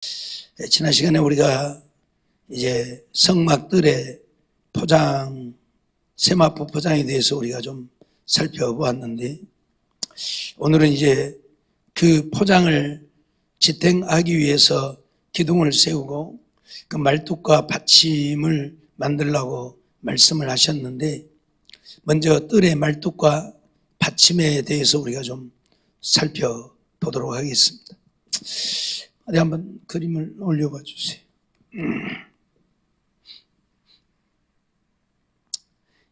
지난 시간에 우리가 이제 성막들의 포장, 세마포 포장에 대해서 우리가 좀 살펴보았는데, 오늘은 이제 그 포장을 지탱하기 위해서 기둥을 세우고 그 말뚝과 받침을 만들라고 말씀을 하셨는데, 먼저 뜰의 말뚝과 받침에 대해서 우리가 좀 살펴보도록 하겠습니다. 어디 한번 그림을 올려봐 주세요.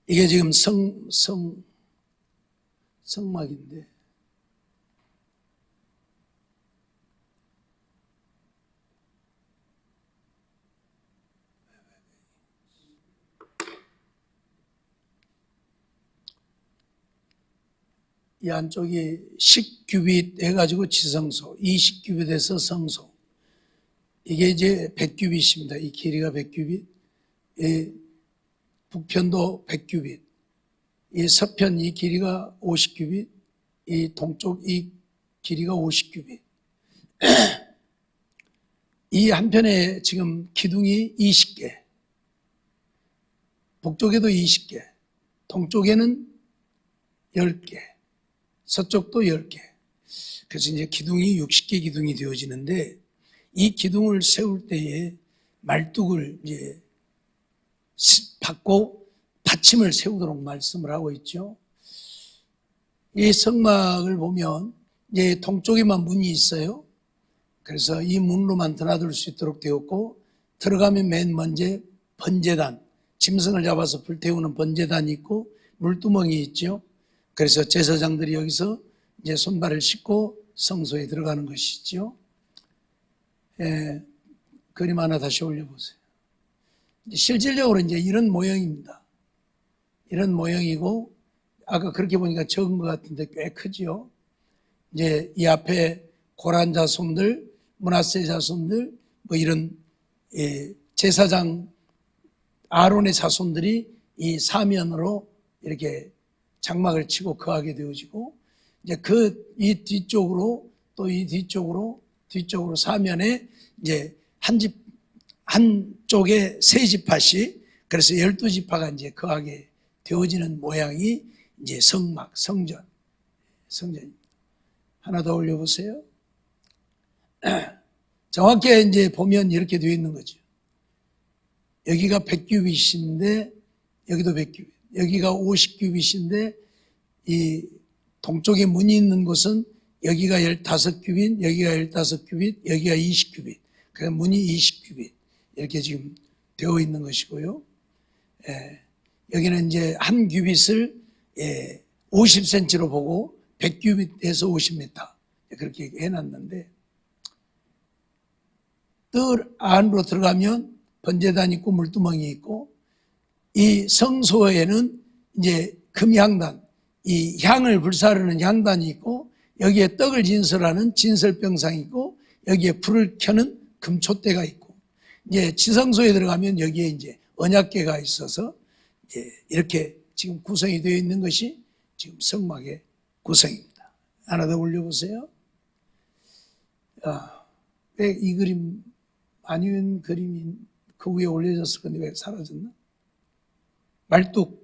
이게 지금 성막인데, 이 안쪽이 10규빗 해가지고 지성소, 20규빗에서 성소. 이게 이제 100규빗입니다. 이 길이가 100규빗, 이 북편도 100규빗, 이 서편 이 길이가 50규빗, 이 동쪽 이 길이가 50규빗. 이 한편에 지금 기둥이 20개, 북쪽에도 20개, 동쪽에는 10개, 서쪽도 10개. 그래서 이제 기둥이 60개 기둥이 되어지는데, 이 기둥을 세울 때에 말뚝을 이제 받고 받침을 세우도록 말씀을 하고 있죠. 이 성막을 보면 이제 동쪽에만 문이 있어요. 그래서 이 문으로만 드나들 수 있도록 되었고, 들어가면 맨 먼저 번제단, 짐승을 잡아서 불태우는 번제단이 있고 물두멍이 있죠. 그래서 제사장들이 여기서 이제 손발을 씻고 성소에 들어가는 것이죠. 그림 하나 다시 올려보세요. 실질적으로 이제 이런 모형입니다. 이런 모형이고, 아까 그렇게 보니까 적은 것 같은데 꽤 크죠. 이제 이 앞에 고란 자손들, 므낫세 자손들, 뭐 이런 제사장 아론의 자손들이 이 사면으로 이렇게 장막을 치고 거하게 되어지고, 이제 이 뒤쪽으로 또 이 뒤쪽으로 사면에 이제 한쪽에 세 지파씩, 그래서 12지파가 이제 거하게 되어지는 모양이 이제 성막, 성전입니다. 하나 더 올려보세요. 정확히 이제 보면 이렇게 되어 있는 거죠. 여기가 100규빗인데, 여기도 100규빗. 여기가 50규빗인데, 이 동쪽에 문이 있는 곳은 여기가 15규빗, 여기가 15규빗, 여기가 20규빗. 그래서 문이 20규빗. 이렇게 지금 되어 있는 것이고요. 여기는 이제 한 규빗을 50cm로 보고 100규빗에서 50m. 그렇게 해놨는데, 뜰 안으로 들어가면 번제단이 있고 물두멍이 있고, 이 성소에는 이제 금향단, 이 향을 불사르는 향단이 있고, 여기에 떡을 진설하는 진설병상이 있고, 여기에 불을 켜는 금촛대가 있고, 이제 지성소에 들어가면 여기에 이제 언약궤가 있어서 이렇게 지금 구성이 되어 있는 것이 지금 성막의 구성입니다. 하나 더 올려보세요. 왜 이 그림, 아니면 그림이 그 위에 올려졌을 건데 왜 사라졌나? 말뚝하고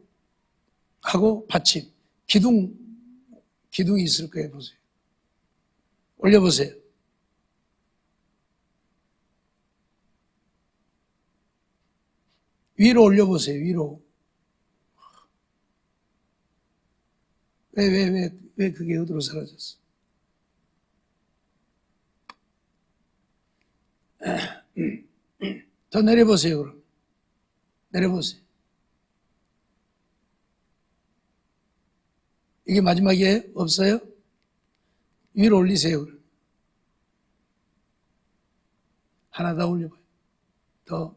받침, 기둥이 있을 거예요. 보세요. 올려보세요. 위로 올려보세요. 위로. 왜 그게 어디로 사라졌어? 더 내려보세요. 그럼 내려보세요. 이게 마지막에 없어요? 위로 올리세요. 그럼. 하나 더 올려봐요. 더.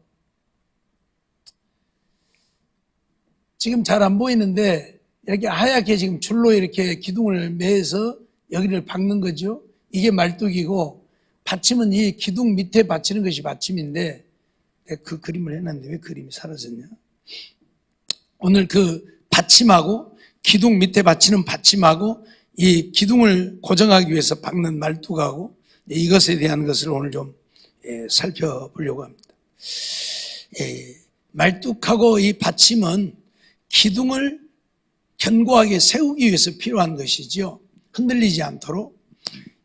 지금 잘 안 보이는데 이렇게 하얗게 지금 줄로 이렇게 기둥을 매서 여기를 박는 거죠. 이게 말뚝이고, 받침은 이 기둥 밑에 받치는 것이 받침인데, 그 그림을 해놨는데 왜 그림이 사라졌냐? 오늘 그 받침하고 기둥 밑에 받치는 받침하고 이 기둥을 고정하기 위해서 박는 말뚝하고 이것에 대한 것을 오늘 좀 살펴보려고 합니다. 말뚝하고 이 받침은 기둥을 견고하게 세우기 위해서 필요한 것이죠. 흔들리지 않도록.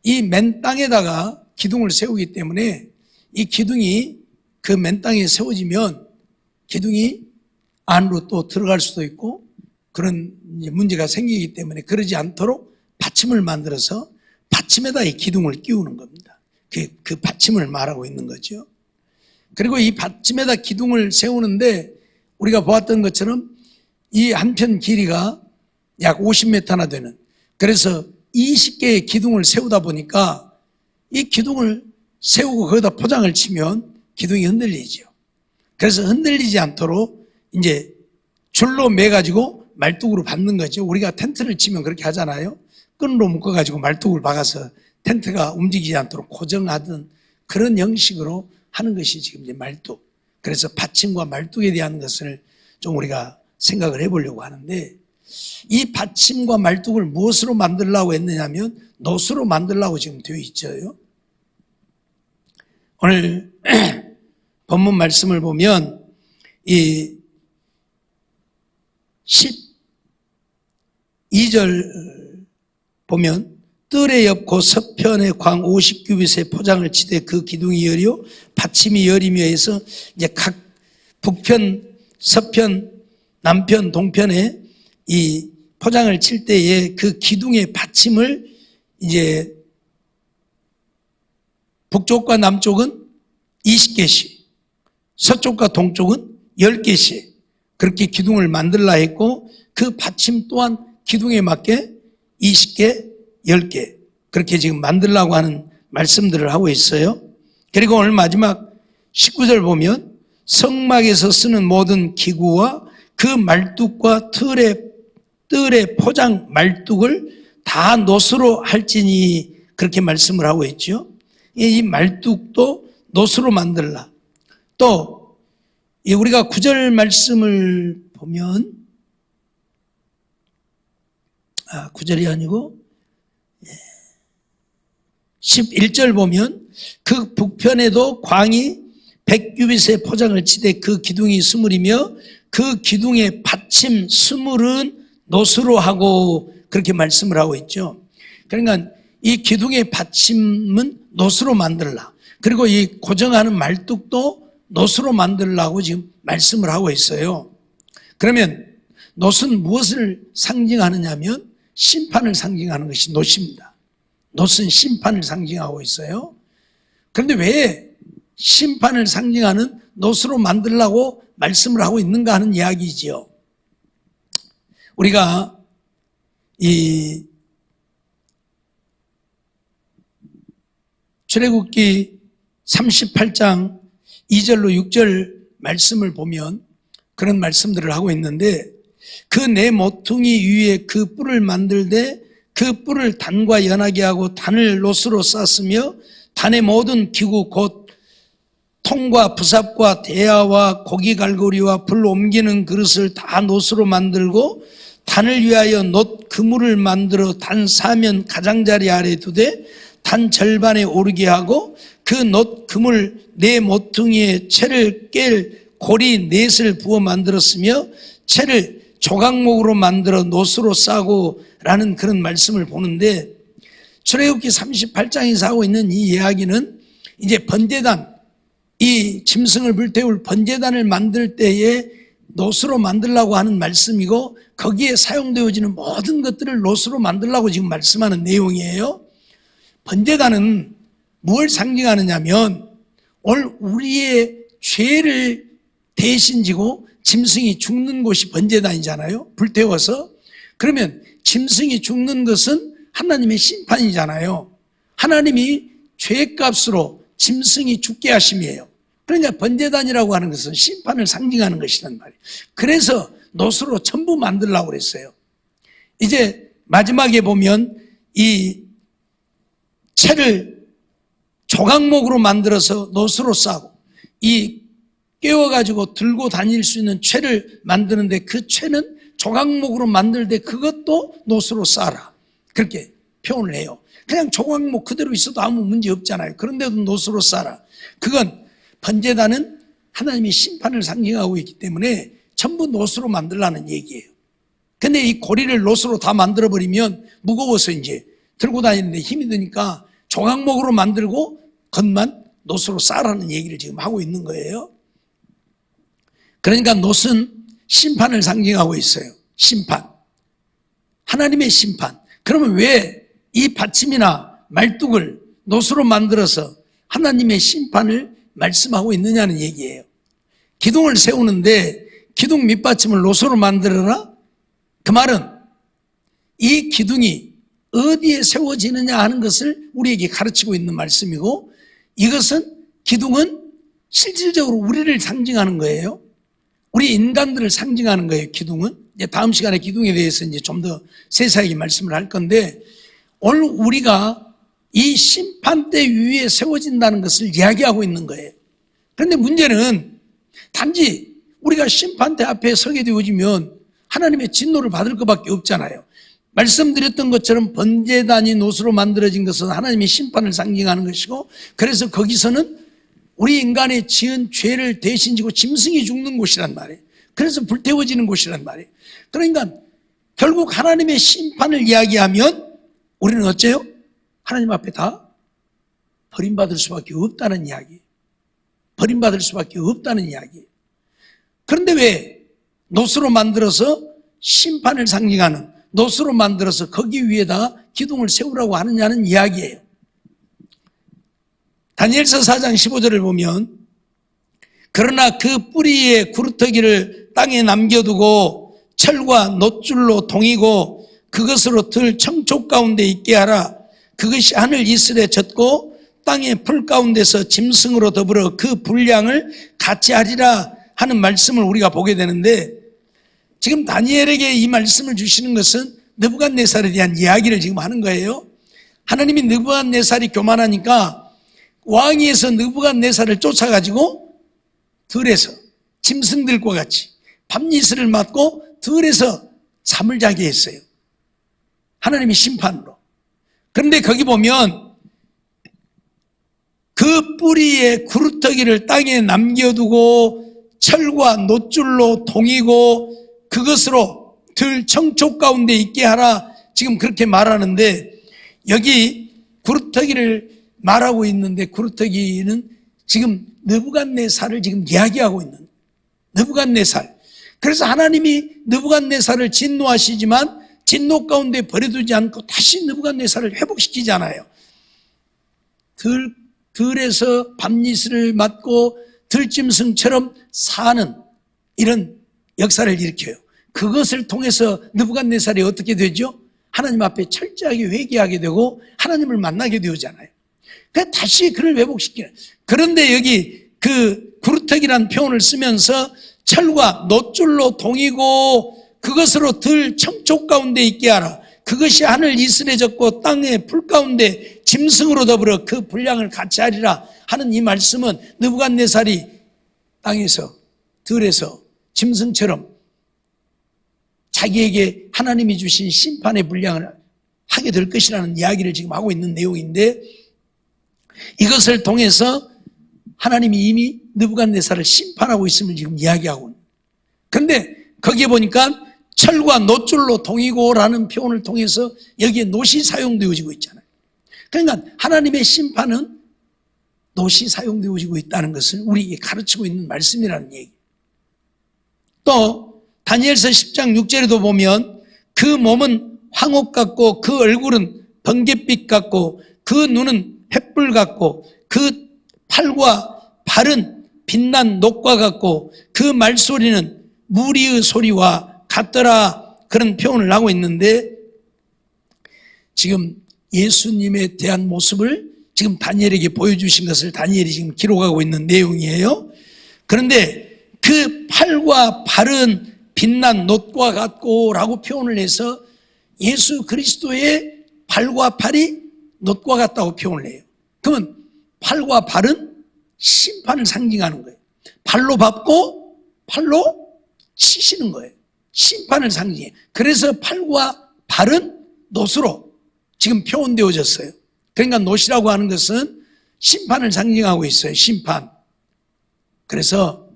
이 맨 땅에다가 기둥을 세우기 때문에 이 기둥이 그 맨 땅에 세워지면 기둥이 안으로 또 들어갈 수도 있고 그런 문제가 생기기 때문에 그러지 않도록 받침을 만들어서 받침에다 이 기둥을 끼우는 겁니다. 그 받침을 말하고 있는 거죠. 그리고 이 받침에다 기둥을 세우는데 우리가 보았던 것처럼 이 한편 길이가 약 50m나 되는, 그래서 20개의 기둥을 세우다 보니까 이 기둥을 세우고 거기다 포장을 치면 기둥이 흔들리죠. 그래서 흔들리지 않도록 이제 줄로 매가지고 말뚝으로 받는 거죠. 우리가 텐트를 치면 그렇게 하잖아요. 끈으로 묶어가지고 말뚝을 박아서 텐트가 움직이지 않도록 고정하던 그런 형식으로 하는 것이 지금 이제 말뚝. 그래서 받침과 말뚝에 대한 것을 좀 우리가 생각을 해보려고 하는데, 이 받침과 말뚝을 무엇으로 만들려고 했느냐면 놋으로 만들려고 지금 되어 있죠. 오늘 본문 말씀을 보면 이 12절 보면 뜰의 옆 그 서편의 광 50규빗의 포장을 치되 그 기둥이 열려 받침이 열리며 해서 이제 각 북편, 서편, 남편, 동편에 이 포장을 칠 때에 그 기둥의 받침을 이제 북쪽과 남쪽은 20개씩, 서쪽과 동쪽은 10개씩 그렇게 기둥을 만들라 했고, 그 받침 또한 기둥에 맞게 20개, 10개 그렇게 지금 만들라고 하는 말씀들을 하고 있어요. 그리고 오늘 마지막 19절 보면 성막에서 쓰는 모든 기구와 그 말뚝과 뜰의 포장 말뚝을 다 놋으로 할지니 그렇게 말씀을 하고 있죠. 이 말뚝도 놋으로 만들라. 또 우리가 9절 말씀을 보면 9절이 아니고 11절 보면 그 북편에도 광이 100규빗의 포장을 치되 그 기둥이 스물이며 그 기둥의 받침 스물은 놋으로 하고 그렇게 말씀을 하고 있죠. 그러니까 이 기둥의 받침은 놋으로 만들라. 그리고 이 고정하는 말뚝도 놋으로 만들라고 지금 말씀을 하고 있어요. 그러면 놋은 무엇을 상징하느냐면 심판을 상징하는 것이 놋입니다. 놋은 심판을 상징하고 있어요. 그런데 왜 심판을 상징하는 놋으로 만들라고 말씀을 하고 있는가 하는 이야기지요. 우리가 이 출애굽기 38장 2절로 6절 말씀을 보면 그런 말씀들을 하고 있는데, 그 네 모퉁이 위에 그 뿔을 만들되 그 뿔을 단과 연하게 하고 단을 놋으로 쌌으며 단의 모든 기구 곧 통과 부삽과 대야와 고기 갈고리와 불 옮기는 그릇을 다 놋으로 만들고 단을 위하여 놋 그물을 만들어 단 사면 가장자리 아래 두되 단 절반에 오르게 하고 그 놋 그물 네 모퉁이에 채를 깰 고리 넷을 부어 만들었으며 채를 조각목으로 만들어 놋으로 싸고 라는 그런 말씀을 보는데, 출애굽기 38장에서 하고 있는 이 이야기는 이제 번제단, 이 짐승을 불태울 번제단을 만들 때에 놋으로 만들라고 하는 말씀이고, 거기에 사용되어지는 모든 것들을 놋으로 만들라고 지금 말씀하는 내용이에요. 번제단은 뭘 상징하느냐면 오늘 우리의 죄를 대신 지고 짐승이 죽는 곳이 번제단이잖아요. 불태워서. 그러면 짐승이 죽는 것은 하나님의 심판이잖아요. 하나님이 죄값으로 짐승이 죽게 하심이에요. 그러니까 번제단이라고 하는 것은 심판을 상징하는 것이란 말이에요. 그래서 놋으로 전부 만들려고 그랬어요. 이제 마지막에 보면 이 채를 조각목으로 만들어서 놋으로 싸고, 이 깨워가지고 들고 다닐 수 있는 채를 만드는데 그 채는 조각목으로 만들 때 그것도 놋으로 싸라. 그렇게 표현을 해요. 그냥 조각목 그대로 있어도 아무 문제 없잖아요. 그런데도 놋으로 싸라. 그건 번제단은 하나님의 심판을 상징하고 있기 때문에 전부 놋으로 만들라는 얘기예요. 근데 이 고리를 놋으로 다 만들어버리면 무거워서 이제 들고 다니는데 힘이 드니까 조각목으로 만들고 겉만 놋으로 싸라는 얘기를 지금 하고 있는 거예요. 그러니까 놋은 심판을 상징하고 있어요. 심판. 하나님의 심판. 그러면 왜 이 받침이나 말뚝을 놋으로 만들어서 하나님의 심판을 말씀하고 있느냐는 얘기예요. 기둥을 세우는데 기둥 밑받침을 놋으로 만들어라? 그 말은 이 기둥이 어디에 세워지느냐 하는 것을 우리에게 가르치고 있는 말씀이고, 이것은 기둥은 실질적으로 우리를 상징하는 거예요. 우리 인간들을 상징하는 거예요. 기둥은 이제 다음 시간에 기둥에 대해서 이제 좀 더 세세하게 말씀을 할 건데, 오늘 우리가 이 심판대 위에 세워진다는 것을 이야기하고 있는 거예요. 그런데 문제는 단지 우리가 심판대 앞에 서게 되어지면 하나님의 진노를 받을 것밖에 없잖아요. 말씀드렸던 것처럼 번제단이 놋으로 만들어진 것은 하나님의 심판을 상징하는 것이고, 그래서 거기서는 우리 인간의 지은 죄를 대신 지고 짐승이 죽는 곳이란 말이에요. 그래서 불태워지는 곳이란 말이에요. 그러니까 결국 하나님의 심판을 이야기하면 우리는 어째요? 하나님 앞에 다 버림받을 수밖에 없다는 이야기예요. 버림받을 수밖에 없다는 이야기예요. 그런데 왜 놋으로 만들어서 심판을 상징하는, 놋으로 만들어서 거기 위에다 기둥을 세우라고 하느냐는 이야기예요. 다니엘서 4장 15절을 보면, 그러나 그 뿌리의 구루터기를 땅에 남겨두고 철과 놋줄로 동이고 그것으로 들 청촉 가운데 있게 하라. 그것이 하늘 이슬에 젖고 땅의 풀 가운데서 짐승으로 더불어 그 분량을 같이 하리라 하는 말씀을 우리가 보게 되는데, 지금 다니엘에게 이 말씀을 주시는 것은 느부갓네살에 대한 이야기를 지금 하는 거예요. 하나님이 느부갓네살이 교만하니까 왕위에서 느부갓네살을 쫓아가지고 들에서 짐승들과 같이 밤이슬을 맞고 들에서 잠을 자게 했어요. 하나님의 심판으로. 그런데 거기 보면 그 뿌리의 구루터기를 땅에 남겨두고 철과 놋줄로 동이고 그것으로 들 청촉 가운데 있게 하라, 지금 그렇게 말하는데, 여기 구루터기를 말하고 있는데 구루터기는 지금 느부갓네살을 지금 이야기하고 있는 느부갓네살. 그래서 하나님이 느부갓네살을 진노하시지만 진노 가운데 버려두지 않고 다시 느부갓네살을 회복시키잖아요. 들에서 밤이슬을 맞고 들짐승처럼 사는 이런 역사를 일으켜요. 그것을 통해서 느부갓네살이 어떻게 되죠? 하나님 앞에 철저하게 회개하게 되고 하나님을 만나게 되잖아요. 그래서 다시 그를 회복시키는. 그런데 여기 그 구루터기란 표현을 쓰면서 철과 놋줄로 동이고 그것으로 들 청촉 가운데 있게 하라. 그것이 하늘 이슬에 젖고 땅의 풀 가운데 짐승으로 더불어 그 분량을 같이 하리라 하는 이 말씀은 느부갓네살이 땅에서 들에서 짐승처럼 자기에게 하나님이 주신 심판의 분량을 하게 될 것이라는 이야기를 지금 하고 있는 내용인데, 이것을 통해서 하나님이 이미 느부갓네살을 심판하고 있음을 지금 이야기하고 있는. 그런데 거기에 보니까 철과 놋줄로 동이고라는 표현을 통해서 여기에 놋이 사용되어지고 있잖아요. 그러니까 하나님의 심판은 놋이 사용되어지고 있다는 것을 우리에게 가르치고 있는 말씀이라는 얘기. 또 다니엘서 10장 6절에도 보면 그 몸은 황옥 같고 그 얼굴은 번갯빛 같고 그 눈은 횃불 같고 그 팔과 발은 빛난 녹과 같고 그 말소리는 무리의 소리와 같더라, 그런 표현을 하고 있는데, 지금 예수님에 대한 모습을 지금 다니엘에게 보여주신 것을 다니엘이 지금 기록하고 있는 내용이에요. 그런데 그 팔과 발은 빛난 놋과 같고 라고 표현을 해서 예수 그리스도의 발과 팔이 놋과 같다고 표현을 해요. 그러면 팔과 발은 심판을 상징하는 거예요. 발로 밟고 팔로 치시는 거예요. 심판을 상징해요. 그래서 팔과 발은 놋으로 지금 표현되어졌어요. 그러니까 놋이라고 하는 것은 심판을 상징하고 있어요. 심판. 그래서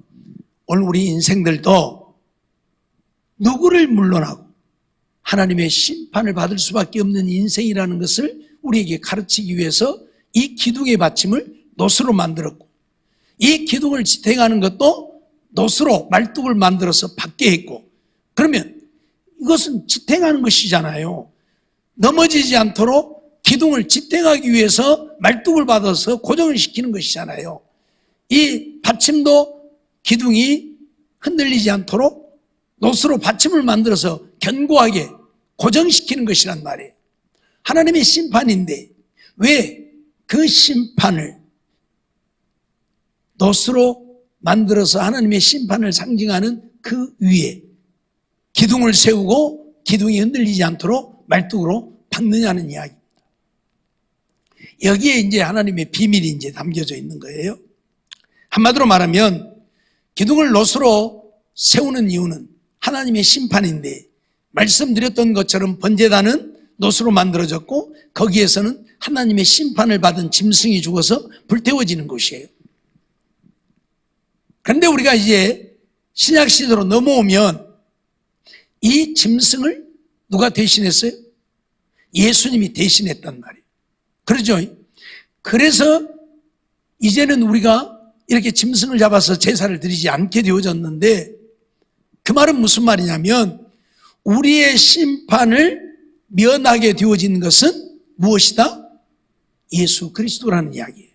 오늘 우리 인생들도 누구를 물러나고 하나님의 심판을 받을 수밖에 없는 인생이라는 것을 우리에게 가르치기 위해서 이 기둥의 받침을 놋으로 만들었고, 이 기둥을 지탱하는 것도 놋으로 말뚝을 만들어서 받게 했고, 그러면 이것은 지탱하는 것이잖아요. 넘어지지 않도록 기둥을 지탱하기 위해서 말뚝을 받아서 고정을 시키는 것이잖아요. 이 받침도 기둥이 흔들리지 않도록 놋으로 받침을 만들어서 견고하게 고정시키는 것이란 말이에요. 하나님의 심판인데 왜 그 심판을 놋으로 만들어서 하나님의 심판을 상징하는 그 위에 기둥을 세우고 기둥이 흔들리지 않도록 말뚝으로 박느냐는 이야기입니다. 여기에 이제 하나님의 비밀이 이제 담겨져 있는 거예요. 한마디로 말하면 기둥을 놋으로 세우는 이유는 하나님의 심판인데, 말씀드렸던 것처럼 번제단은 놋으로 만들어졌고 거기에서는 하나님의 심판을 받은 짐승이 죽어서 불태워지는 곳이에요. 그런데 우리가 이제 신약 시대로 넘어오면 이 짐승을 누가 대신했어요? 예수님이 대신했단 말이에요. 그러죠? 그래서 이제는 우리가 이렇게 짐승을 잡아서 제사를 드리지 않게 되어졌는데, 그 말은 무슨 말이냐면 우리의 심판을 면하게 되어진 것은 무엇이다? 예수 그리스도라는 이야기예요.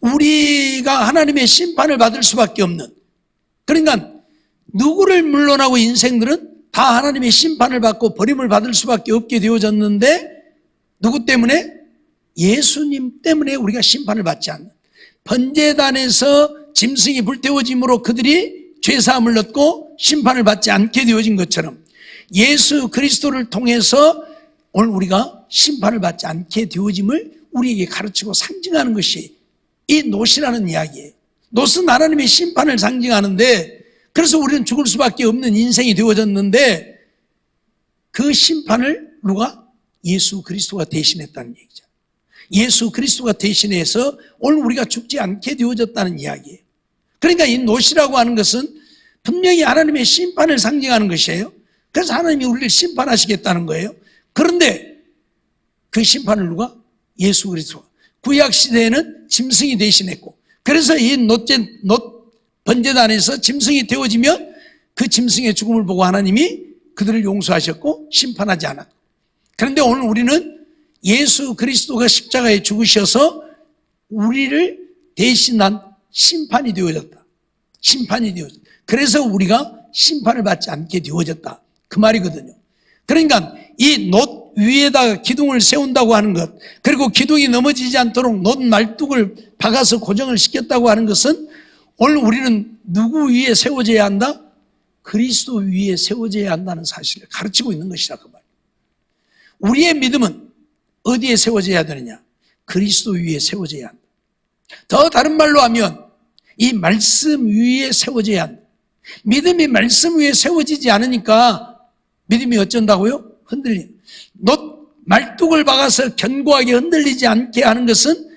우리가 하나님의 심판을 받을 수밖에 없는, 그러니까 누구를 물러나고 인생들은 다 하나님의 심판을 받고 버림을 받을 수밖에 없게 되어졌는데, 누구 때문에? 예수님 때문에 우리가 심판을 받지 않는, 번제단에서 짐승이 불태워짐으로 그들이 죄사함을 얻고 심판을 받지 않게 되어진 것처럼 예수 그리스도를 통해서 오늘 우리가 심판을 받지 않게 되어짐을 우리에게 가르치고 상징하는 것이 이 놋이라는 이야기예요. 놋은 하나님의 심판을 상징하는데, 그래서 우리는 죽을 수밖에 없는 인생이 되어졌는데 그 심판을 누가? 예수 그리스도가 대신했다는 얘기죠. 예수 그리스도가 대신해서 오늘 우리가 죽지 않게 되어졌다는 이야기예요. 그러니까 이 놋이라고 하는 것은 분명히 하나님의 심판을 상징하는 것이에요. 그래서 하나님이 우리를 심판하시겠다는 거예요. 그런데 그 심판을 누가? 예수 그리스도가. 구약시대에는 짐승이 대신했고, 그래서 이 놋 번제단에서 짐승이 되어지면 그 짐승의 죽음을 보고 하나님이 그들을 용서하셨고 심판하지 않았고, 그런데 오늘 우리는 예수 그리스도가 십자가에 죽으셔서 우리를 대신한 심판이 되어졌다. 심판이 되어졌다. 그래서 우리가 심판을 받지 않게 되어졌다, 그 말이거든요. 그러니까 이 놋 위에다가 기둥을 세운다고 하는 것, 그리고 기둥이 넘어지지 않도록 놋 말뚝을 박아서 고정을 시켰다고 하는 것은 오늘 우리는 누구 위에 세워져야 한다? 그리스도 위에 세워져야 한다는 사실을 가르치고 있는 것이다, 그 말이에요. 우리의 믿음은 어디에 세워져야 되느냐? 그리스도 위에 세워져야 한다. 더 다른 말로 하면 이 말씀 위에 세워져야 한다. 믿음이 말씀 위에 세워지지 않으니까 믿음이 어쩐다고요? 흔들린다. 놋 말뚝을 박아서 견고하게 흔들리지 않게 하는 것은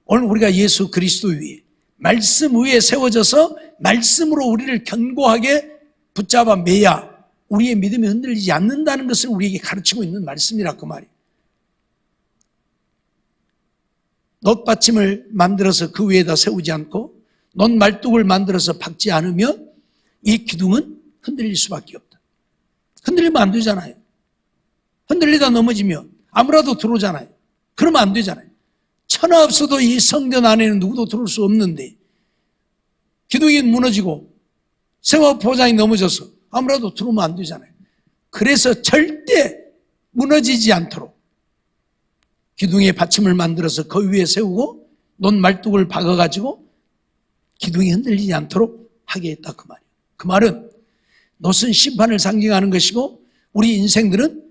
오늘 우리가 예수 그리스도 위에, 말씀 위에 세워져서 말씀으로 우리를 견고하게 붙잡아 매야 우리의 믿음이 흔들리지 않는다는 것을 우리에게 가르치고 있는 말씀이라, 그 말이에요. 놋받침을 만들어서 그 위에다 세우지 않고 놋 말뚝을 만들어서 박지 않으면 이 기둥은 흔들릴 수밖에 없다. 흔들리면 안 되잖아요. 흔들리다 넘어지면 아무라도 들어오잖아요. 그러면 안 되잖아요. 천하 없어도 이 성전 안에는 누구도 들어올 수 없는데 기둥이 무너지고 세워 포장이 넘어져서 아무라도 들어오면 안 되잖아요. 그래서 절대 무너지지 않도록 기둥의 받침을 만들어서 그 위에 세우고 놋 말뚝을 박아가지고 기둥이 흔들리지 않도록 하게 했다, 그 말이에요. 그 말은 놋은 심판을 상징하는 것이고 우리 인생들은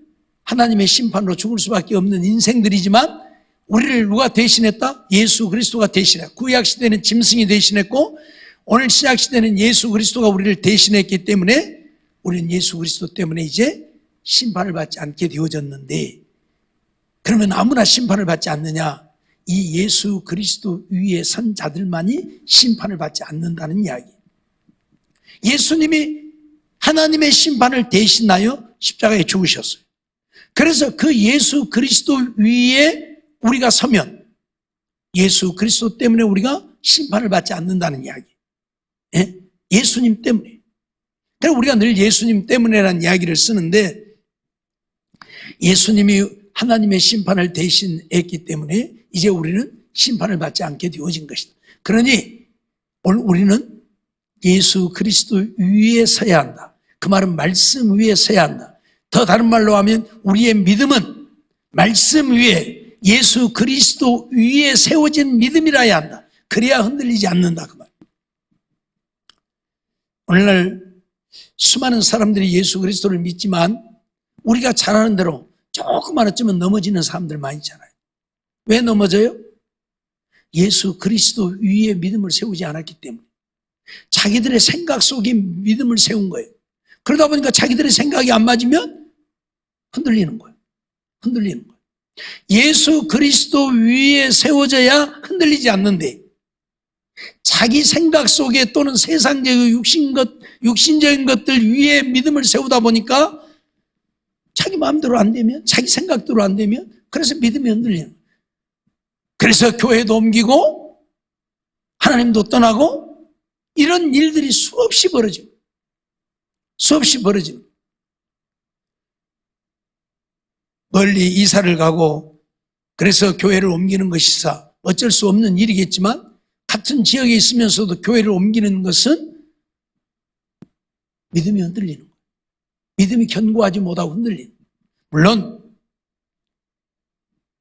하나님의 심판으로 죽을 수밖에 없는 인생들이지만 우리를 누가 대신했다? 예수 그리스도가 대신했다. 구약시대는 짐승이 대신했고 오늘 신약시대는 예수 그리스도가 우리를 대신했기 때문에 우리는 예수 그리스도 때문에 이제 심판을 받지 않게 되어졌는데, 그러면 아무나 심판을 받지 않느냐? 이 예수 그리스도 위에 선 자들만이 심판을 받지 않는다는 이야기. 예수님이 하나님의 심판을 대신하여 십자가에 죽으셨어요. 그래서 그 예수 그리스도 위에 우리가 서면 예수 그리스도 때문에 우리가 심판을 받지 않는다는 이야기. 예? 예수님 때문에. 그래서 우리가 늘 예수님 때문에라는 이야기를 쓰는데, 예수님이 하나님의 심판을 대신했기 때문에 이제 우리는 심판을 받지 않게 되어진 것이다. 그러니 오늘 우리는 예수 그리스도 위에 서야 한다. 그 말은 말씀 위에 서야 한다. 더 다른 말로 하면 우리의 믿음은 말씀 위에 예수 그리스도 위에 세워진 믿음이라야 한다. 그래야 흔들리지 않는다 그 말. 오늘날 수많은 사람들이 예수 그리스도를 믿지만 우리가 잘 아는 대로 조금만 어쩌면 넘어지는 사람들 많이 있잖아요. 왜 넘어져요? 예수 그리스도 위에 믿음을 세우지 않았기 때문에. 자기들의 생각 속에 믿음을 세운 거예요. 그러다 보니까 자기들의 생각이 안 맞으면 흔들리는 거예요. 흔들리는 거예요. 예수 그리스도 위에 세워져야 흔들리지 않는데, 자기 생각 속에 또는 세상적인 육신적인 것들 위에 믿음을 세우다 보니까 자기 마음대로 안 되면, 자기 생각대로 안 되면, 그래서 믿음이 흔들리는 거예요. 그래서 교회도 옮기고 하나님도 떠나고 이런 일들이 수없이 벌어지고 수없이 벌어지고, 멀리 이사를 가고 그래서 교회를 옮기는 것이사 어쩔 수 없는 일이겠지만, 같은 지역에 있으면서도 교회를 옮기는 것은 믿음이 흔들리는 거예요. 믿음이 견고하지 못하고 흔들리는 거예요. 물론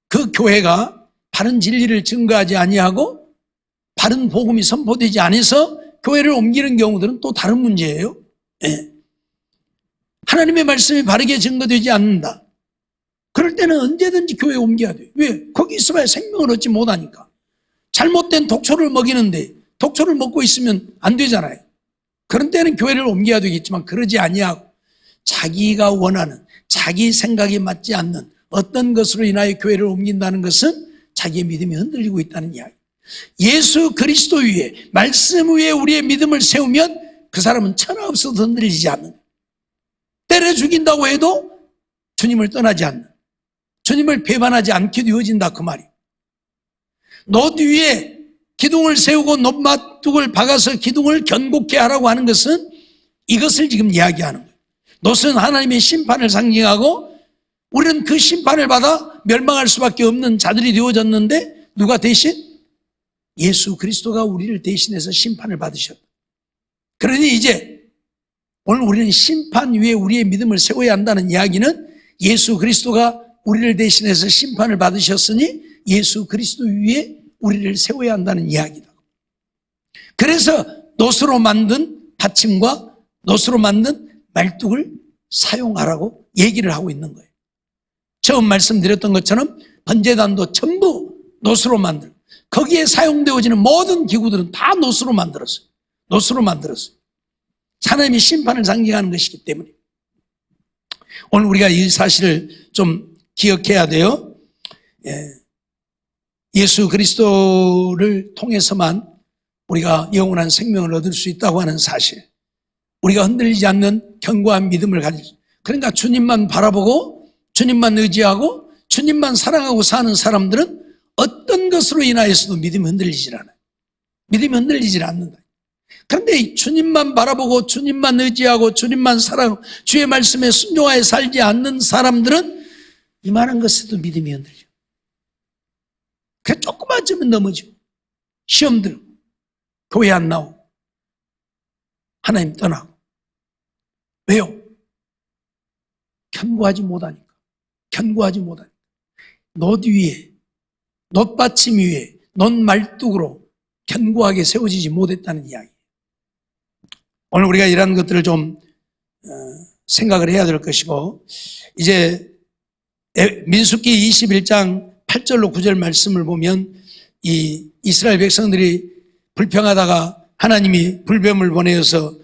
그 교회가 바른 진리를 증거하지 아니하고 바른 복음이 선포되지 않아서 교회를 옮기는 경우들은 또 다른 문제예요. 네. 하나님의 말씀이 바르게 증거되지 않는다. 그럴 때는 언제든지 교회에 옮겨야 돼요. 왜? 거기 있어봐야 생명을 얻지 못하니까. 잘못된 독초를 먹이는데 독초를 먹고 있으면 안 되잖아요. 그런 때는 교회를 옮겨야 되겠지만, 그러지 아니하고 자기가 원하는, 자기 생각에 맞지 않는 어떤 것으로 인하여 교회를 옮긴다는 것은 자기의 믿음이 흔들리고 있다는 이야기. 예수 그리스도 위에, 말씀 위에 우리의 믿음을 세우면 그 사람은 천하 없어도 흔들리지 않는, 때려 죽인다고 해도 주님을 떠나지 않는, 주님을 배반하지 않게 되어진다 그 말이에요. 놋 위에 기둥을 세우고 놋마뚝을 박아서 기둥을 견고케 하라고 하는 것은 이것을 지금 이야기하는 거예요. 놋은 하나님의 심판을 상징하고 우리는 그 심판을 받아 멸망할 수밖에 없는 자들이 되어졌는데, 누가 대신? 예수 그리스도가 우리를 대신해서 심판을 받으셨다. 그러니 이제 오늘 우리는 심판 위에 우리의 믿음을 세워야 한다는 이야기는, 예수 그리스도가 우리를 대신해서 심판을 받으셨으니 예수 그리스도 위에 우리를 세워야 한다는 이야기다. 그래서 놋으로 만든 받침과 놋으로 만든 말뚝을 사용하라고 얘기를 하고 있는 거예요. 처음 말씀드렸던 것처럼 번제단도 전부 놋으로 만들고 거기에 사용되어지는 모든 기구들은 다 놋으로 만들었어요. 놋으로 만들었어요. 하나님의 심판을 상징하는 것이기 때문에 오늘 우리가 이 사실을 좀 기억해야 돼요. 예수 그리스도를 통해서만 우리가 영원한 생명을 얻을 수 있다고 하는 사실, 우리가 흔들리지 않는 견고한 믿음을 가지고, 그러니까 주님만 바라보고 주님만 의지하고 주님만 사랑하고 사는 사람들은 어떤 것으로 인하여서도 믿음이 흔들리질 않아요. 믿음이 흔들리질 않는다. 그런데 주님만 바라보고 주님만 의지하고 주님만 사랑하고 주의 말씀에 순종하여 살지 않는 사람들은 이만한 것에도 믿음이 흔들려. 그 조금만 쯤은 넘어지고 시험 들고 교회 안 나오고 하나님 떠나고. 왜요? 견고하지 못하니까. 견고하지 못하니까. 놋 위에, 놋받침 위에, 놋 말뚝으로 견고하게 세워지지 못했다는 이야기. 오늘 우리가 이런 것들을 좀 생각을 해야 될 것이고, 이제 민수기 21장 8절로 9절 말씀을 보면 이 이스라엘 백성들이 불평하다가 하나님이 불뱀을 보내어서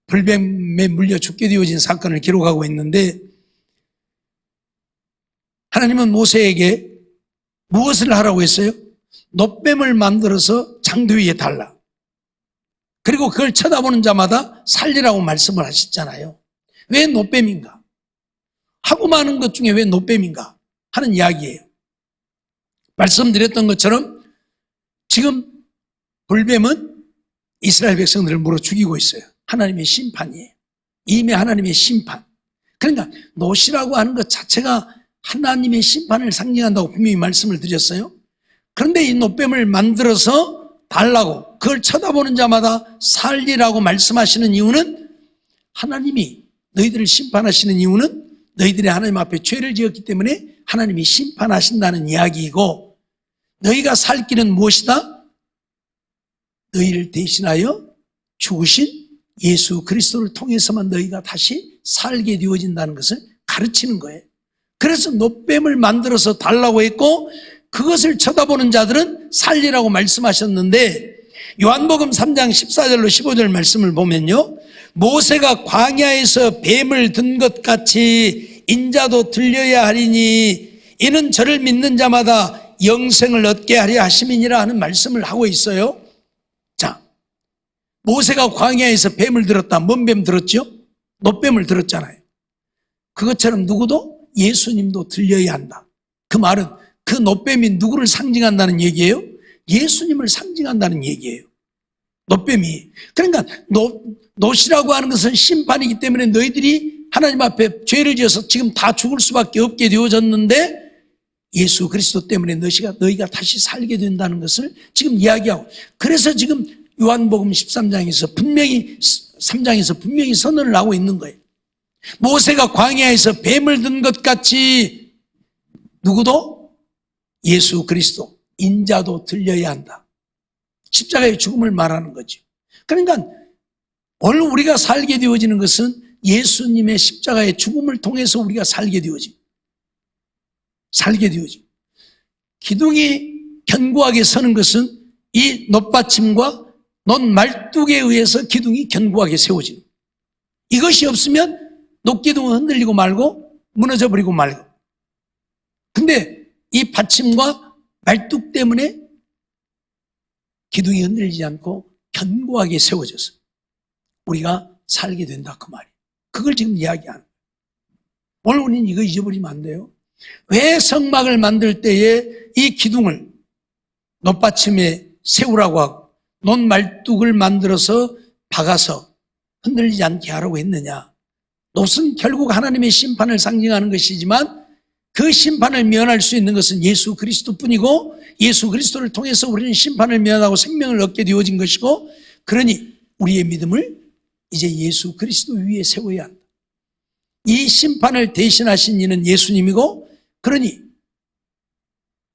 불뱀에 물려 죽게 되어진 사건을 기록하고 있는데, 하나님은 모세에게 무엇을 하라고 했어요? 놋뱀을 만들어서 장도 위에 달라. 그리고 그걸 쳐다보는 자마다 살리라고 말씀을 하셨잖아요. 왜 놋뱀인가? 하고 많은 것 중에 왜 놋뱀인가 하는 이야기예요. 말씀드렸던 것처럼 지금 불뱀은 이스라엘 백성들을 물어 죽이고 있어요. 하나님의 심판이에요. 이미 하나님의 심판. 그러니까 놋이라고 하는 것 자체가 하나님의 심판을 상징한다고 분명히 말씀을 드렸어요. 그런데 이 놋뱀을 만들어서 달라고, 그걸 쳐다보는 자마다 살리라고 말씀하시는 이유는, 하나님이 너희들을 심판하시는 이유는 너희들이 하나님 앞에 죄를 지었기 때문에 하나님이 심판하신다는 이야기이고, 너희가 살 길은 무엇이다? 너희를 대신하여 죽으신 예수 그리스도를 통해서만 너희가 다시 살게 되어진다는 것을 가르치는 거예요. 그래서 놋뱀을 만들어서 달라고 했고, 그것을 쳐다보는 자들은 살리라고 말씀하셨는데, 요한복음 3장 14절로 15절 말씀을 보면요, 모세가 광야에서 뱀을 든 것 같이 인자도 들려야 하리니 이는 저를 믿는 자마다 영생을 얻게 하려 하심이니라 하는 말씀을 하고 있어요. 자, 모세가 광야에서 뱀을 들었다. 뭔 뱀 들었죠? 놋뱀을 들었잖아요. 그것처럼 누구도 예수님도 들려야 한다. 그 말은 그 놋뱀이 누구를 상징한다는 얘기예요? 예수님을 상징한다는 얘기예요. 놋뱀이. 그러니까 놋이라고 하는 것은 심판이기 때문에 너희들이 하나님 앞에 죄를 지어서 지금 다 죽을 수밖에 없게 되어졌는데, 예수 그리스도 때문에 너희가 다시 살게 된다는 것을 지금 이야기하고, 그래서 지금 요한복음 13장에서 분명히 3장에서 분명히 선언을 하고 있는 거예요. 모세가 광야에서 뱀을 든 것 같이 누구도 예수 그리스도 인자도 들려야 한다. 십자가의 죽음을 말하는 거죠. 그러니까 오늘 우리가 살게 되어지는 것은 예수님의 십자가의 죽음을 통해서 우리가 살게 되어집니다. 기둥이 견고하게 서는 것은 이 놋받침과 놋말뚝에 의해서 기둥이 견고하게 세워집니다. 이것이 없으면 놋기둥은 흔들리고 말고 무너져 버리고 말고. 근데 이 받침과 말뚝 때문에 기둥이 흔들리지 않고 견고하게 세워져서 우리가 살게 된다, 그 말이에요. 그걸 지금 이야기하는 거예요. 오늘 우리는 이거 잊어버리면 안 돼요. 왜 성막을 만들 때에 이 기둥을 놋받침에 세우라고 하고 놋말뚝을 만들어서 박아서 흔들리지 않게 하라고 했느냐? 놋은 결국 하나님의 심판을 상징하는 것이지만 그 심판을 면할 수 있는 것은 예수 그리스도뿐이고, 예수 그리스도를 통해서 우리는 심판을 면하고 생명을 얻게 되어진 것이고, 그러니 우리의 믿음을 이제 예수 그리스도 위에 세워야 한다. 이 심판을 대신하신 이는 예수님이고, 그러니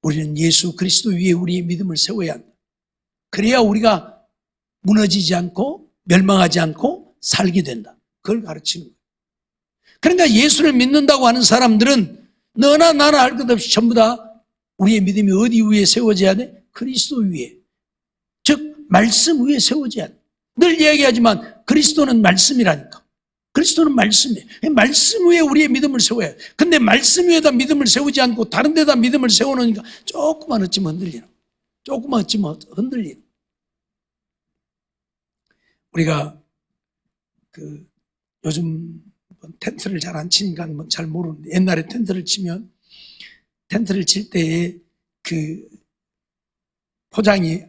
우리는 예수 그리스도 위에 우리의 믿음을 세워야 한다. 그래야 우리가 무너지지 않고 멸망하지 않고 살게 된다. 그걸 가르치는 거예요. 그러니까 예수를 믿는다고 하는 사람들은 너나 나나 할 것 없이 전부 다 우리의 믿음이 어디 위에 세워져야 돼? 그리스도 위에. 즉 말씀 위에 세워져야 돼. 늘 이야기하지만 그리스도는 말씀이라니까. 그리스도는 말씀이에요. 말씀 위에 우리의 믿음을 세워야 해. 근데 말씀 위에다 믿음을 세우지 않고 다른 데다 믿음을 세워놓으니까 조금만 어찌면 흔들리는 거예요. 조금만 어찌면 흔들리는 거예요. 우리가 요즘 텐트를 잘 안 치니까 잘 모르는데, 옛날에 텐트를 칠 때에 그 포장이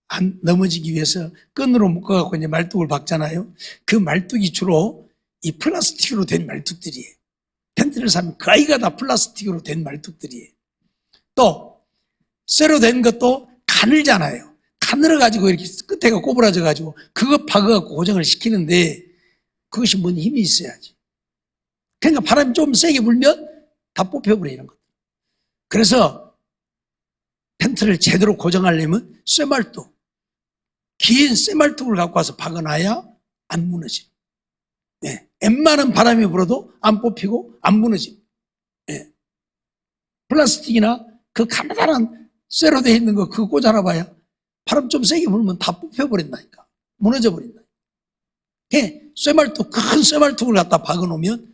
안 넘어지기 위해서 끈으로 묶어갖고 이제 말뚝을 박잖아요. 그 말뚝이 주로 이 플라스틱으로 된 말뚝들이에요. 텐트를 사면 거의가 다 플라스틱으로 된 말뚝들이에요. 또 쇠로 된 것도 가늘잖아요. 가늘어 가지고 이렇게 끝에가 꼬부라져 가지고 그거 박아갖고 고정을 시키는데 그것이 뭔 힘이 있어야지. 그러니까 바람이 좀 세게 불면 다 뽑혀버리는 거예요. 그래서 텐트를 제대로 고정하려면 쇠말뚝, 긴 쇠말뚝을 갖고 와서 박아놔야 안 무너지. 네. 웬만한 바람이 불어도 안 뽑히고 안 무너지. 네. 플라스틱이나 그 가느다란 쇠로 되어 있는 거 그거 꽂아놔봐야 바람 좀 세게 불면 다 뽑혀버린다니까. 무너져 버린다. 네. 쇠말뚝, 큰 쇠말뚝을 갖다 박아놓으면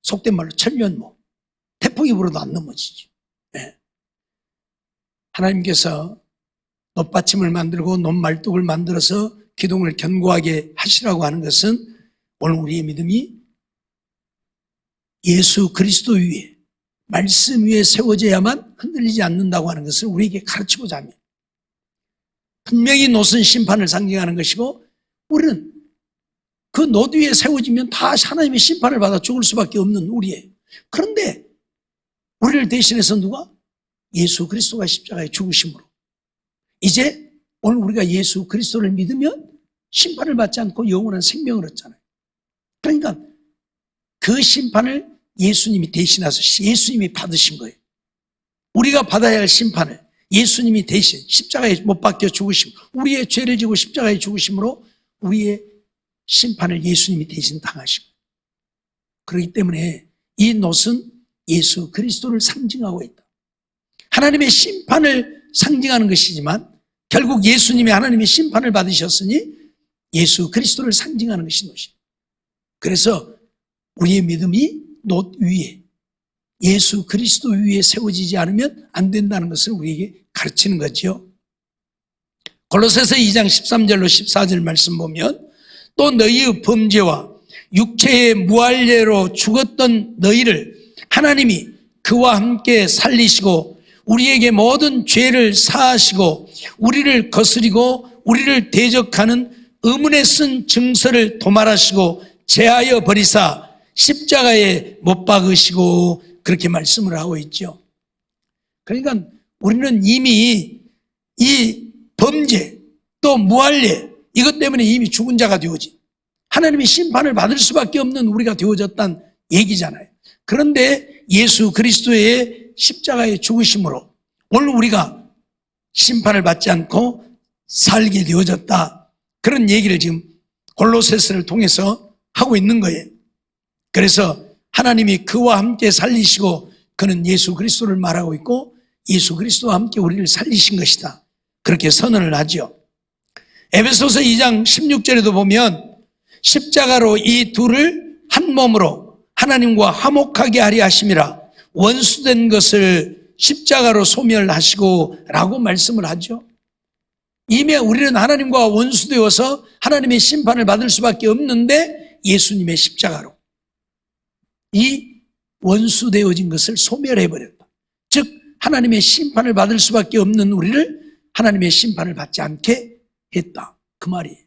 속된 말로 천년모, 태풍이 불어도 안 넘어지죠. 네. 하나님께서 놋받침을 만들고 놋말뚝을 만들어서 기둥을 견고하게 하시라고 하는 것은 오늘 우리의 믿음이 예수 그리스도 위에, 말씀 위에 세워져야만 흔들리지 않는다고 하는 것을 우리에게 가르치고자 합니다. 분명히 놋은 심판을 상징하는 것이고 우리는 그 놋 위에 세워지면 다 하나님의 심판을 받아 죽을 수밖에 없는 우리예요. 그런데 우리를 대신해서 누가? 예수 그리스도가 십자가에 죽으심으로 이제 오늘 우리가 예수 그리스도를 믿으면 심판을 받지 않고 영원한 생명을 얻잖아요. 그러니까 그 심판을 예수님이 대신해서 예수님이 받으신 거예요. 우리가 받아야 할 심판을 예수님이 대신 십자가에 못 박혀 죽으심, 우리의 죄를 지고 십자가에 죽으심으로 우리의 심판을 예수님이 대신 당하시고, 그렇기 때문에 이 놋은 예수 그리스도를 상징하고 있다. 하나님의 심판을 상징하는 것이지만 결국 예수님이 하나님의 심판을 받으셨으니 예수 그리스도를 상징하는 것이 놋이에요. 그래서 우리의 믿음이 놋 위에, 예수 그리스도 위에 세워지지 않으면 안 된다는 것을 우리에게 가르치는 거죠. 골로새서 2장 13절로 14절 말씀 보면 또 너희의 범죄와 육체의 무할례로 죽었던 너희를 하나님이 그와 함께 살리시고 우리에게 모든 죄를 사하시고 우리를 거스리고 우리를 대적하는 의문에 쓴 증서를 도말하시고 제하여 버리사 십자가에 못 박으시고, 그렇게 말씀을 하고 있죠. 그러니까 우리는 이미 이 범죄 또 무할례 이것 때문에 이미 죽은 자가 되어지, 하나님의 심판을 받을 수밖에 없는 우리가 되어졌다는 얘기잖아요. 그런데 예수 그리스도의 십자가의 죽으심으로 오늘 우리가 심판을 받지 않고 살게 되어졌다, 그런 얘기를 지금 골로새서를 통해서 하고 있는 거예요. 그래서 하나님이 그와 함께 살리시고, 그는 예수 그리스도를 말하고 있고 예수 그리스도와 함께 우리를 살리신 것이다, 그렇게 선언을 하죠. 에베소서 2장 16절에도 보면 십자가로 이 둘을 한 몸으로 하나님과 화목하게 하리 하심이라, 원수된 것을 십자가로 소멸하시고 라고 말씀을 하죠. 이미 우리는 하나님과 원수되어서 하나님의 심판을 받을 수밖에 없는데 예수님의 십자가로 이 원수되어진 것을 소멸해버렸다. 즉 하나님의 심판을 받을 수밖에 없는 우리를 하나님의 심판을 받지 않게 했다, 그 말이에요.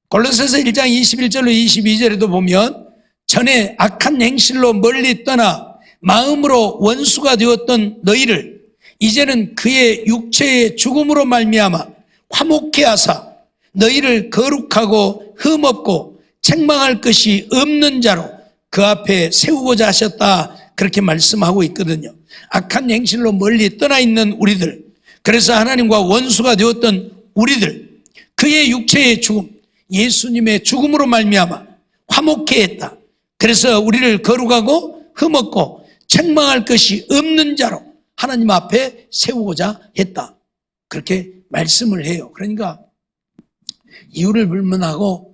골로새서 1장 21절로 22절에도 보면 전에 악한 행실로 멀리 떠나 마음으로 원수가 되었던 너희를 이제는 그의 육체의 죽음으로 말미암아 화목케 하사 너희를 거룩하고 흠없고 책망할 것이 없는 자로 그 앞에 세우고자 하셨다, 그렇게 말씀하고 있거든요. 악한 행실로 멀리 떠나 있는 우리들, 그래서 하나님과 원수가 되었던 우리들, 그의 육체의 죽음, 예수님의 죽음으로 말미암아 화목케 했다. 그래서 우리를 거룩하고 흠없고 책망할 것이 없는 자로 하나님 앞에 세우고자 했다, 그렇게 말씀을 해요. 그러니까 이유를 불문하고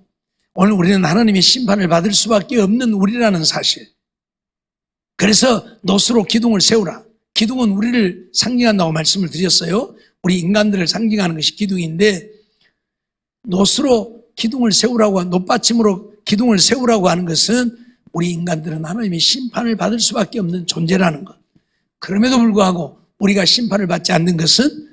오늘 우리는 하나님의 심판을 받을 수밖에 없는 우리라는 사실, 그래서 놋으로 기둥을 세우라. 기둥은 우리를 상징한다고 말씀을 드렸어요. 우리 인간들을 상징하는 것이 기둥인데, 놋으로 기둥을 세우라고, 놋받침으로 기둥을 세우라고 하는 것은 우리 인간들은 하나님의 심판을 받을 수밖에 없는 존재라는 것. 그럼에도 불구하고 우리가 심판을 받지 않는 것은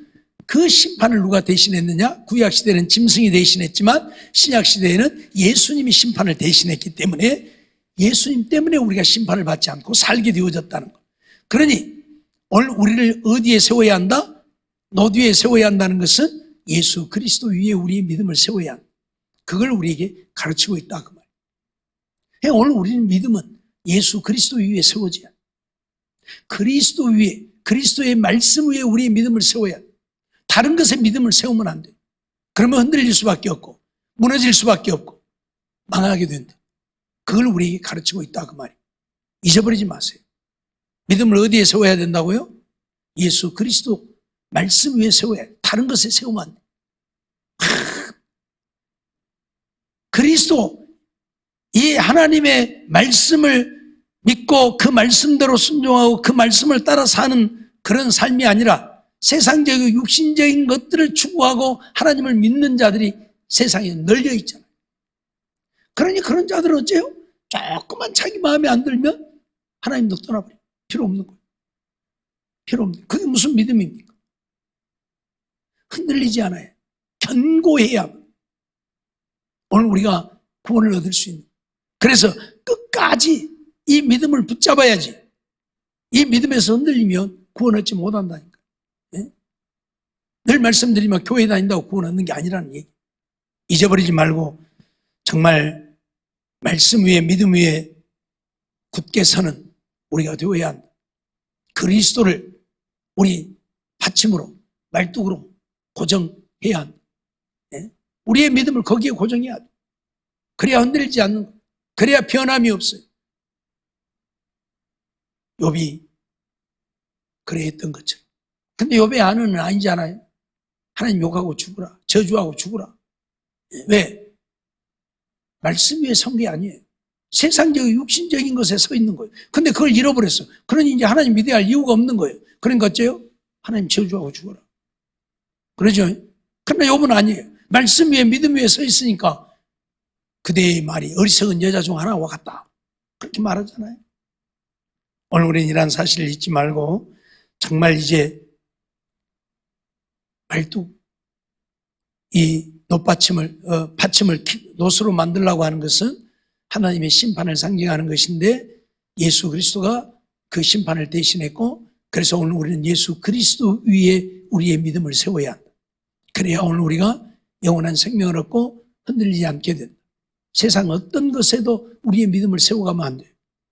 그 심판을 누가 대신했느냐? 구약시대는 짐승이 대신했지만 신약시대에는 예수님이 심판을 대신했기 때문에 예수님 때문에 우리가 심판을 받지 않고 살게 되어졌다는 것. 그러니 오늘 우리를 어디에 세워야 한다? 놋 위에 세워야 한다는 것은 예수 그리스도 위에 우리의 믿음을 세워야 한다, 그걸 우리에게 가르치고 있다, 그 말이에요. 오늘 우리는 믿음은 예수 그리스도 위에 세워져야 한다. 그리스도 위에, 그리스도의 말씀 위에 우리의 믿음을 세워야 한다. 다른 것에 믿음을 세우면 안 돼. 그러면 흔들릴 수밖에 없고 무너질 수밖에 없고 망하게 된다. 그걸 우리에게 가르치고 있다, 그 말이에요. 잊어버리지 마세요. 믿음을 어디에 세워야 된다고요? 예수 그리스도 말씀 위에 세워야 돼. 다른 것에 세우면 안 돼. 그리스도, 이 하나님의 말씀을 믿고 그 말씀대로 순종하고 그 말씀을 따라 사는 그런 삶이 아니라 세상적이고 육신적인 것들을 추구하고 하나님을 믿는 자들이 세상에 널려 있잖아요. 그러니 그런 자들은 어째요? 조금만 자기 마음에 안 들면 하나님도 떠나버려요. 필요 없는 거예요. 필요 없는 거예요. 그게 무슨 믿음입니까? 흔들리지 않아요. 견고해야 오늘 우리가 구원을 얻을 수 있는. 그래서 끝까지 이 믿음을 붙잡아야지. 이 믿음에서 흔들리면 구원 얻지 못한다니까. 예? 늘 말씀드리면 교회 다닌다고 구원 얻는 게 아니라는 얘기. 잊어버리지 말고 정말 말씀 위에 믿음 위에 굳게 서는 우리가 되어야 한다. 그리스도를 우리 받침으로 말뚝으로 고정해야 한다. 예? 우리의 믿음을 거기에 고정해야 돼. 그래야 흔들리지 않는 거. 그래야 변함이 없어요. 욥이 그래 했던 것처럼. 근데 욥의 아내는 아니잖아요. 하나님 욕하고 죽으라. 저주하고 죽으라. 왜? 말씀 위에 선 게 아니에요. 세상적인 육신적인 것에 서 있는 거예요. 근데 그걸 잃어버렸어. 그러니 이제 하나님 믿어야 할 이유가 없는 거예요. 그러니까 어째요? 하나님 저주하고 죽어라. 그러죠? 그러나 욥은 아니에요. 말씀 위에 믿음 위에 서 있으니까 그대의 말이 어리석은 여자 중 하나와 같다. 그렇게 말하잖아요. 오늘 우리는 이런 사실을 잊지 말고 정말 이제 말뚝 이 놋받침을 받침을 놋으로 만들려고 하는 것은 하나님의 심판을 상징하는 것인데 예수 그리스도가 그 심판을 대신했고 그래서 오늘 우리는 예수 그리스도 위에 우리의 믿음을 세워야 한다. 그래야 오늘 우리가 영원한 생명을 얻고 흔들리지 않게 된다. 세상 어떤 것에도 우리의 믿음을 세워가면 안 돼요.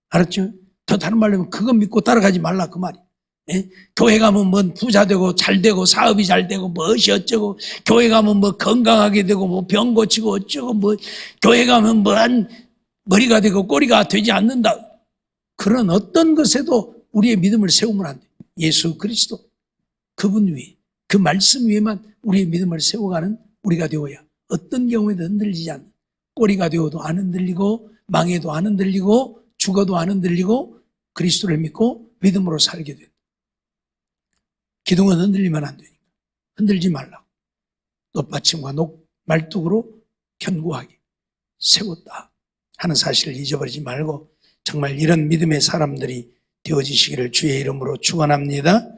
알았죠? 더 다른 말로 하면 그거 믿고 따라가지 말라 그 말이. 예? 교회 가면 뭐 부자 되고 잘 되고 사업이 잘 되고 무엇이 어쩌고 교회 가면 뭐 건강하게 되고 뭐 병 고치고 어쩌고 뭐 교회 가면 뭐 한 머리가 되고 꼬리가 되지 않는다. 그런 어떤 것에도 우리의 믿음을 세우면 안 돼. 예수 그리스도 그분 위에 그 말씀 위에만 우리의 믿음을 세워가는 우리가 되어야 어떤 경우에도 흔들리지 않는 꼬리가 되어도 안 흔들리고 망해도 안 흔들리고 죽어도 안 흔들리고 그리스도를 믿고 믿음으로 살게 된다. 기둥은 흔들리면 안 되니까 흔들지 말라고 놋받침과 말뚝으로 견고하게 세웠다 하는 사실을 잊어버리지 말고 정말 이런 믿음의 사람들이 되어지시기를 주의 이름으로 축원합니다.